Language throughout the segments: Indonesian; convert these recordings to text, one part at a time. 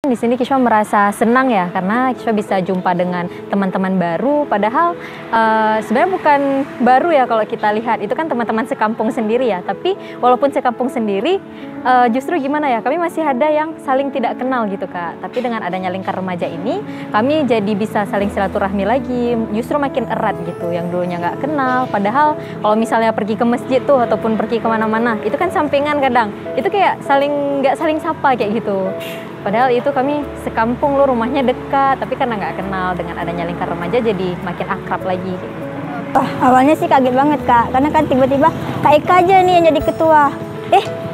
Di sini Kishwa merasa senang ya, karena Kishwa bisa jumpa dengan teman-teman baru. Padahal sebenarnya bukan baru ya kalau kita lihat, itu kan teman-teman sekampung sendiri ya. Tapi walaupun sekampung sendiri, justru gimana ya, kami masih ada yang saling tidak kenal gitu Kak. Tapi dengan adanya lingkar remaja ini, kami jadi bisa saling silaturahmi lagi, justru makin erat gitu. Yang dulunya nggak kenal, padahal kalau misalnya pergi ke masjid tuh ataupun pergi kemana-mana, itu kan sampingan kadang. Itu kayak nggak saling sapa kayak gitu. Padahal itu kami sekampung loh, rumahnya dekat, tapi karena nggak kenal, dengan adanya lingkar remaja jadi makin akrab lagi. Awalnya sih kaget banget Kak, karena kan tiba-tiba Kak Eka aja nih yang jadi ketua.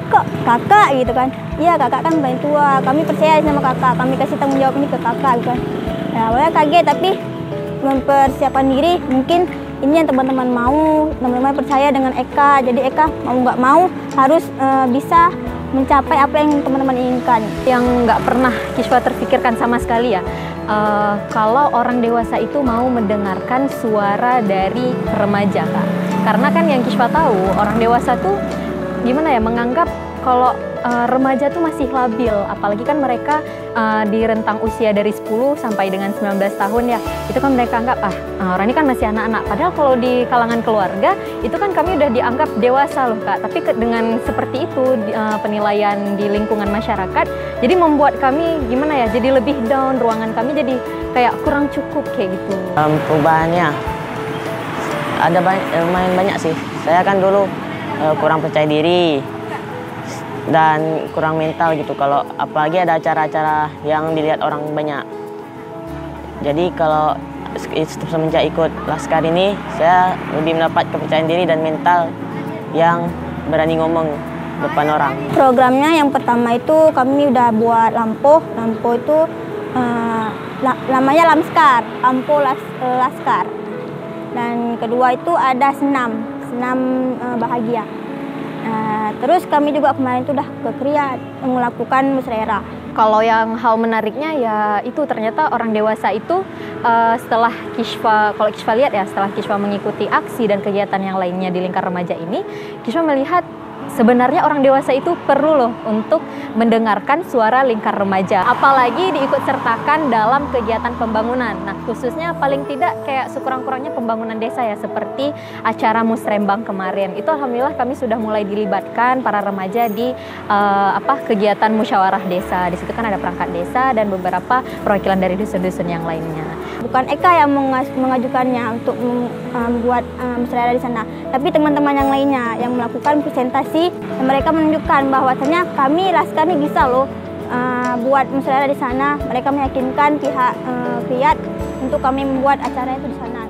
Kok kakak gitu kan? Iya, kakak kan paling tua, kami percaya sama kakak, kami kasih tanggung jawab ini ke kakak gitu kan. Ya, awalnya kaget, tapi mempersiapkan diri, mungkin ini yang teman-teman mau, teman-teman percaya dengan Eka, jadi Eka mau nggak mau harus bisa mencapai apa yang teman-teman inginkan. Yang nggak pernah Kishwa terfikirkan sama sekali ya, kalau orang dewasa itu mau mendengarkan suara dari remaja Kak. Karena kan yang Kishwa tahu, orang dewasa tuh gimana ya, menganggap kalau remaja tuh masih labil, apalagi kan mereka di rentang usia dari 10 sampai dengan 19 tahun ya, itu kan mereka anggap orang ini kan masih anak-anak. Padahal kalau di kalangan keluarga itu kan kami udah dianggap dewasa loh Kak. Tapi dengan seperti itu penilaian di lingkungan masyarakat, jadi membuat kami gimana ya, jadi lebih down, ruangan kami jadi kayak kurang cukup kayak gitu. Perubahannya ada lumayan banyak sih. Saya kan dulu kurang percaya diri dan kurang mental gitu, kalau apalagi ada acara-acara yang dilihat orang banyak. Jadi kalau semenjak ikut Laskar ini, saya lebih mendapat kepercayaan diri dan mental yang berani ngomong depan orang. Programnya yang pertama itu kami udah buat lampu itu namanya lampu Laskar. Dan kedua itu ada senam bahagia. Terus kami juga kemarin itu udah ke Kriat melakukan musyawarah. Kalau yang hal menariknya ya itu ternyata orang dewasa itu setelah Kishwa, kalau Kishwa lihat ya, setelah Kishwa mengikuti aksi dan kegiatan yang lainnya di lingkar remaja ini, Kishwa melihat sebenarnya orang dewasa itu perlu loh untuk mendengarkan suara lingkar remaja, apalagi diikutsertakan dalam kegiatan pembangunan. Nah, khususnya paling tidak kayak sekurang-kurangnya pembangunan desa ya, seperti acara Musrembang kemarin. Itu alhamdulillah kami sudah mulai dilibatkan para remaja di kegiatan musyawarah desa. Di situ kan ada perangkat desa dan beberapa perwakilan dari dusun-dusun yang lainnya. Bukan Eka yang mengajukannya untuk membuat musyawarah di sana, tapi teman-teman yang lainnya yang melakukan presentasi. Dan mereka menunjukkan bahwasanya kami Laskar ini bisa loh buat musyawarah di sana. Mereka meyakinkan pihak Kriat untuk kami membuat acara itu di sana.